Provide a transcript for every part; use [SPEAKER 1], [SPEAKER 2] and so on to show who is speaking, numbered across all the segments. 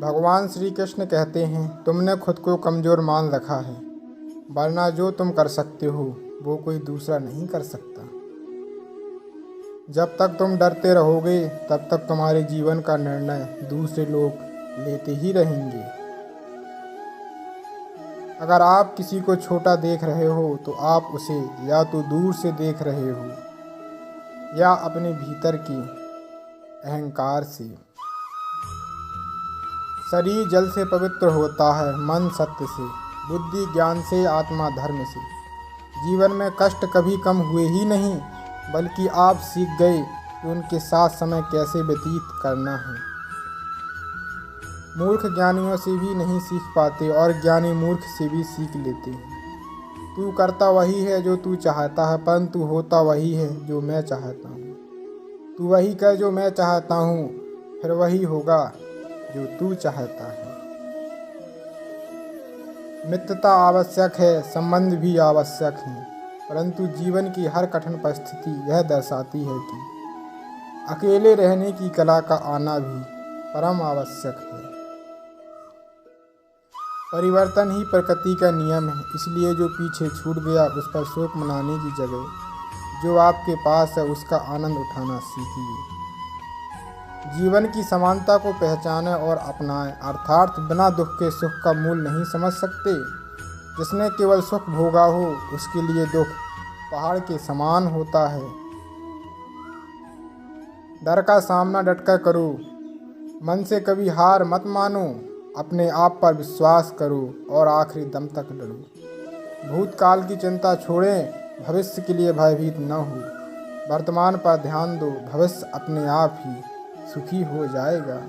[SPEAKER 1] भगवान श्री कृष्ण कहते हैं, तुमने खुद को कमज़ोर मान रखा है, वरना जो तुम कर सकते हो वो कोई दूसरा नहीं कर सकता। जब तक तुम डरते रहोगे तब तक तुम्हारे जीवन का निर्णय दूसरे लोग लेते ही रहेंगे। अगर आप किसी को छोटा देख रहे हो तो आप उसे या तो दूर से देख रहे हो या अपने भीतर के अहंकार से। शरीर जल से पवित्र होता है, मन सत्य से, बुद्धि ज्ञान से, आत्मा धर्म से। जीवन में कष्ट कभी कम हुए ही नहीं, बल्कि आप सीख गए कि उनके साथ समय कैसे व्यतीत करना है। मूर्ख ज्ञानियों से भी नहीं सीख पाते और ज्ञानी मूर्ख से भी सीख लेते हैं। तू करता वही है जो तू चाहता है, परंतु होता वही है जो मैं चाहता हूँ। तू वही कर जो मैं चाहता हूँ, फिर वही होगा जो तू चाहता है। मित्रता आवश्यक है, संबंध भी आवश्यक हैं, परंतु जीवन की हर कठिन परिस्थिति यह दर्शाती है कि अकेले रहने की कला का आना भी परम आवश्यक है। परिवर्तन ही प्रकृति का नियम है, इसलिए जो पीछे छूट गया उस पर शोक मनाने की जगह जो आपके पास है उसका आनंद उठाना सीखिए। जीवन की समानता को पहचानें और अपनाएं, अर्थात बिना दुख के सुख का मूल नहीं समझ सकते। जिसने केवल सुख भोगा हो उसके लिए दुख पहाड़ के समान होता है। डर का सामना डटकर करो, मन से कभी हार मत मानो, अपने आप पर विश्वास करो और आखिरी दम तक लड़ो। भूतकाल की चिंता छोड़ें, भविष्य के लिए भयभीत न हो। वर्तमान पर ध्यान दो, भविष्य अपने आप ही सुखी हो जाएगा।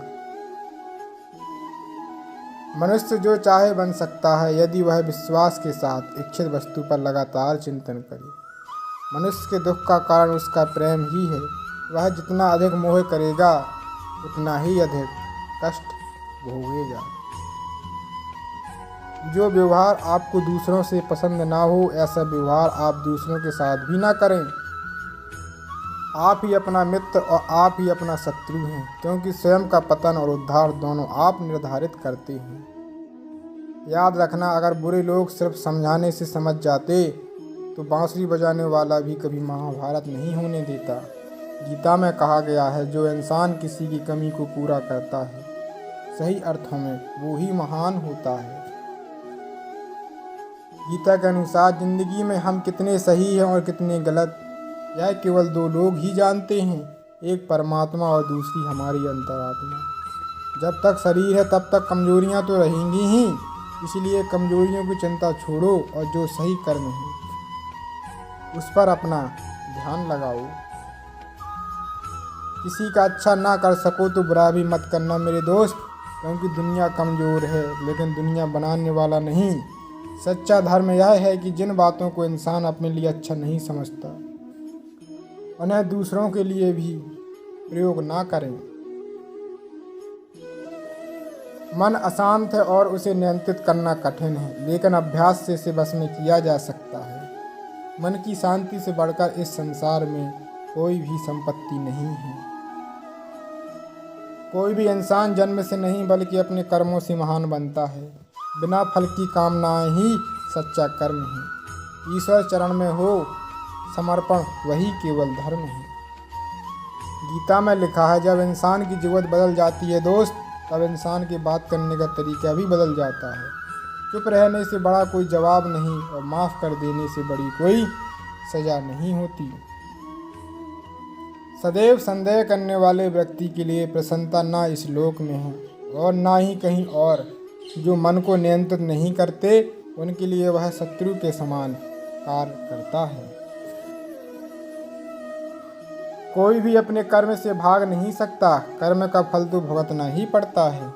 [SPEAKER 1] मनुष्य जो चाहे बन सकता है यदि वह विश्वास के साथ इच्छित वस्तु पर लगातार चिंतन करे। मनुष्य के दुख का कारण उसका प्रेम ही है। वह जितना अधिक मोह करेगा उतना ही अधिक कष्ट भोगेगा। जो व्यवहार आपको दूसरों से पसंद ना हो, ऐसा व्यवहार आप दूसरों के साथ भी ना करें। आप ही अपना मित्र और आप ही अपना शत्रु हैं, क्योंकि स्वयं का पतन और उद्धार दोनों आप निर्धारित करते हैं। याद रखना, अगर बुरे लोग सिर्फ समझाने से समझ जाते तो बांसुरी बजाने वाला भी कभी महाभारत नहीं होने देता। गीता में कहा गया है, जो इंसान किसी की कमी को पूरा करता है सही अर्थों में वो ही महान होता है। गीता के अनुसार जिंदगी में हम कितने सही हैं और कितने गलत यह केवल दो लोग ही जानते हैं, एक परमात्मा और दूसरी हमारी अंतरात्मा। जब तक शरीर है तब तक कमजोरियां तो रहेंगी ही, इसलिए कमजोरियों की चिंता छोड़ो और जो सही कर्म है उस पर अपना ध्यान लगाओ। किसी का अच्छा ना कर सको तो बुरा भी मत करना मेरे दोस्त, क्योंकि दुनिया कमज़ोर है लेकिन दुनिया बनाने वाला नहीं। सच्चा धर्म यह है कि जिन बातों को इंसान अपने लिए अच्छा नहीं समझता उन्हें दूसरों के लिए भी प्रयोग ना करें। मन अशांत है और उसे नियंत्रित करना कठिन है, लेकिन अभ्यास से इसे बस में किया जा सकता है। मन की शांति से बढ़कर इस संसार में कोई भी संपत्ति नहीं है। कोई भी इंसान जन्म से नहीं बल्कि अपने कर्मों से महान बनता है। बिना फल की कामनाएं ही सच्चा कर्म है। ईश्वर चरण में हो समर्पण वही केवल धर्म है। गीता में लिखा है, जब इंसान की ज़रूरत बदल जाती है दोस्त, तब इंसान की बात करने का तरीका भी बदल जाता है। चुप रहने से बड़ा कोई जवाब नहीं और माफ़ कर देने से बड़ी कोई सज़ा नहीं होती। सदैव संदेह करने वाले व्यक्ति के लिए प्रसन्नता ना इस लोक में है और ना ही कहीं और। जो मन को नियंत्रित नहीं करते उनके लिए वह शत्रु के समान कार्य करता है। कोई भी अपने कर्म से भाग नहीं सकता, कर्म का फल तो भुगतना ही पड़ता है।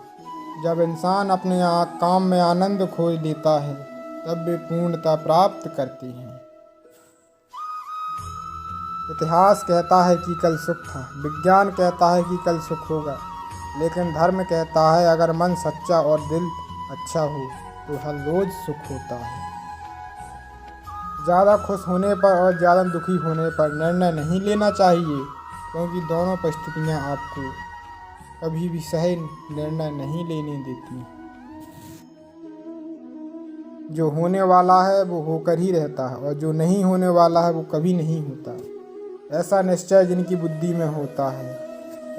[SPEAKER 1] जब इंसान अपने काम में आनंद खोज लेता है तब वे पूर्णता प्राप्त करती हैं। इतिहास कहता है कि कल सुख था, विज्ञान कहता है कि कल सुख होगा, लेकिन धर्म कहता है अगर मन सच्चा और दिल अच्छा हो तो हर रोज सुख होता है। ज़्यादा खुश होने पर और ज़्यादा दुखी होने पर निर्णय नहीं लेना चाहिए, क्योंकि दोनों परिस्थितियाँ आपको कभी भी सही निर्णय नहीं लेने देती। जो होने वाला है वो होकर ही रहता है और जो नहीं होने वाला है वो कभी नहीं होता। ऐसा निश्चय जिनकी बुद्धि में होता है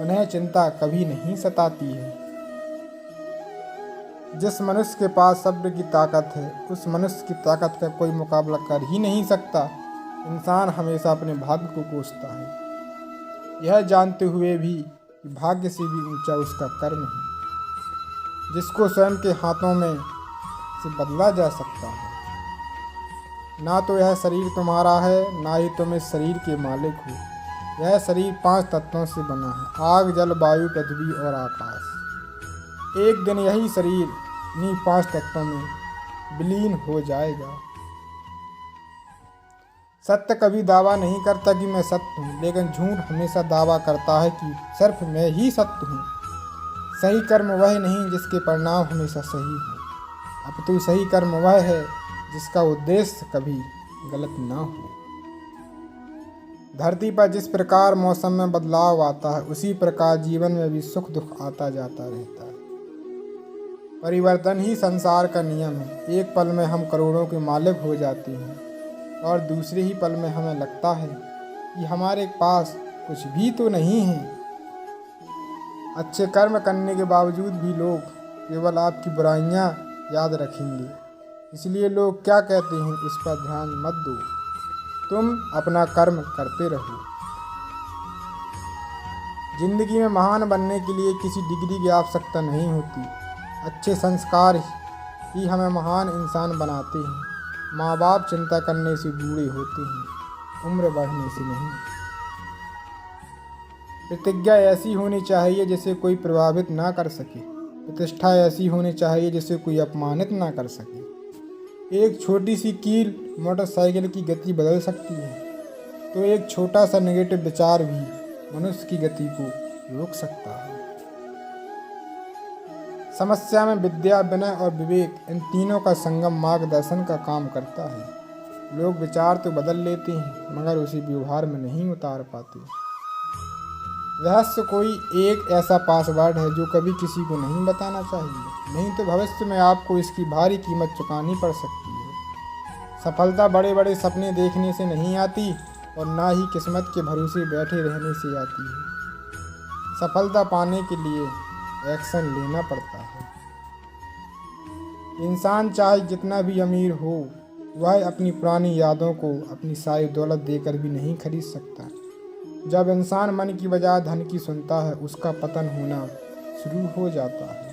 [SPEAKER 1] उन्हें चिंता कभी नहीं सताती है। जिस मनुष्य के पास सब्र की ताकत है उस मनुष्य की ताकत का कोई मुकाबला कर ही नहीं सकता। इंसान हमेशा अपने भाग्य को कोसता है, यह जानते हुए भी कि भाग्य से भी ऊंचा उसका कर्म है, जिसको स्वयं के हाथों में से बदला जा सकता है। ना तो यह शरीर तुम्हारा है, ना ही तुम इस शरीर के मालिक हो। यह शरीर 5 तत्वों से बना है, आग, जल, वायु, पृथ्वी और आकाश। एक दिन यही शरीर इन्हीं 5 तत्वों में विलीन हो जाएगा। सत्य कभी दावा नहीं करता कि मैं सत्य हूँ, लेकिन झूठ हमेशा दावा करता है कि सिर्फ मैं ही सत्य हूँ। सही कर्म वह नहीं जिसके परिणाम हमेशा सही हो, अपितु सही कर्म वह है जिसका उद्देश्य कभी गलत ना हो। धरती पर जिस प्रकार मौसम में बदलाव आता है उसी प्रकार जीवन में भी सुख दुख आता जाता रहता है। परिवर्तन ही संसार का नियम है। एक पल में हम करोड़ों के मालिक हो जाते हैं और दूसरे ही पल में हमें लगता है कि हमारे पास कुछ भी तो नहीं है। अच्छे कर्म करने के बावजूद भी लोग केवल आपकी बुराइयां याद रखेंगे। इसलिए लोग क्या कहते हैं इस पर ध्यान मत दो, तुम अपना कर्म करते रहो। जिंदगी में महान बनने के लिए किसी डिग्री की आवश्यकता नहीं होती। अच्छे संस्कार ही हमें महान इंसान बनाते हैं। माँ बाप चिंता करने से बूढ़े होते हैं, उम्र बढ़ने से नहीं। प्रतिज्ञा ऐसी होनी चाहिए जिसे कोई प्रभावित ना कर सके। प्रतिष्ठा ऐसी होनी चाहिए जिसे कोई अपमानित ना कर सके। एक छोटी सी कील मोटरसाइकिल की गति बदल सकती है, तो एक छोटा सा नेगेटिव विचार भी मनुष्य की गति को रोक सकता है। समस्या में विद्या, विनय और विवेक, इन तीनों का संगम मार्गदर्शन का काम करता है। लोग विचार तो बदल लेते हैं मगर उसे व्यवहार में नहीं उतार पाते। रहस्य कोई एक ऐसा पासवर्ड है जो कभी किसी को नहीं बताना चाहिए, नहीं तो भविष्य में आपको इसकी भारी कीमत चुकानी पड़ सकती है। सफलता बड़े बड़े सपने देखने से नहीं आती और ना ही किस्मत के भरोसे बैठे रहने से आती है। सफलता पाने के लिए एक्शन लेना पड़ता है। इंसान चाहे जितना भी अमीर हो, वह अपनी पुरानी यादों को अपनी सारी दौलत देकर भी नहीं खरीद सकता। जब इंसान मन की बजाय धन की सुनता है उसका पतन होना शुरू हो जाता है।